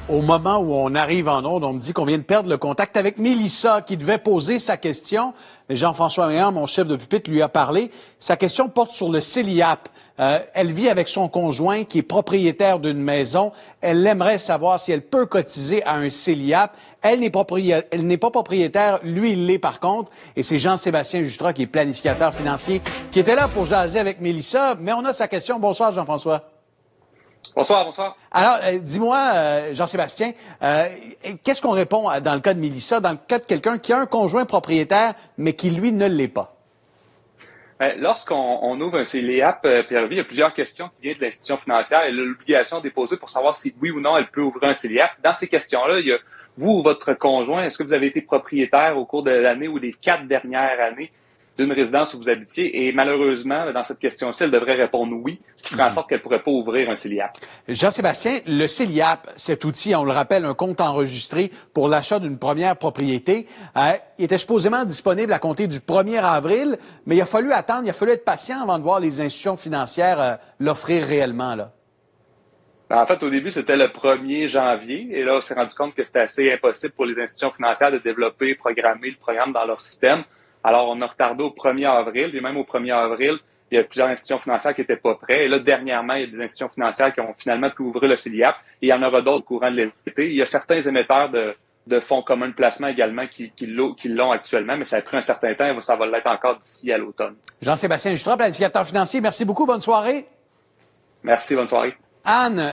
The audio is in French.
Au moment où on arrive en onde, on me dit qu'on vient de perdre le contact avec Mélissa qui devait poser sa question. Mais Jean-François Méan, mon chef de pupitre, lui a parlé. Sa question porte sur le CELIAP. Elle vit avec son conjoint qui est propriétaire d'une maison. Elle aimerait savoir si elle peut cotiser à un CELIAP. Elle n'est pas propriétaire, lui il l'est par contre. Et c'est Jean-Sébastien Justra qui est planificateur financier qui était là pour jaser avec Mélissa. Mais on a sa question. Bonsoir Jean-François. Bonsoir, bonsoir. Alors, dis-moi, Jean-Sébastien, qu'est-ce qu'on répond dans le cas de Mélissa, dans le cas de quelqu'un qui a un conjoint propriétaire, mais qui, lui, ne l'est pas? Lorsqu'on ouvre un CELIAP, Pierre-Louis, il y a plusieurs questions qui viennent de l'institution financière. Elle a l'obligation de déposer pour savoir si, oui ou non, elle peut ouvrir un CELIAP. Dans ces questions-là, il y a vous ou votre conjoint, est-ce que vous avez été propriétaire au cours de l'année ou des 4 dernières années d'une résidence où vous habitiez? Et malheureusement, dans cette question-ci, elle devrait répondre oui, ce qui ferait en sorte qu'elle ne pourrait pas ouvrir un CELIAP. Jean-Sébastien, le CELIAP, cet outil, on le rappelle, un compte enregistré pour l'achat d'une première propriété, il était supposément disponible à compter du 1er avril, mais il a fallu attendre, il a fallu être patient avant de voir les institutions financières l'offrir réellement, là. En fait, au début, c'était le 1er janvier. Et là, on s'est rendu compte que c'était assez impossible pour les institutions financières de développer, programmer le programme dans leur système. Alors, on a retardé au 1er avril. Et même au 1er avril, il y a plusieurs institutions financières qui n'étaient pas prêtes. Et là, dernièrement, il y a des institutions financières qui ont finalement pu ouvrir le CELIAP. Et il y en aura d'autres au courant de l'été. Il y a certains émetteurs de fonds communs de placement également qui l'ont actuellement. Mais ça a pris un certain temps et ça va l'être encore d'ici à l'automne. Jean-Sébastien Justra, planificateur financier, merci beaucoup. Bonne soirée. Merci, bonne soirée. Anne,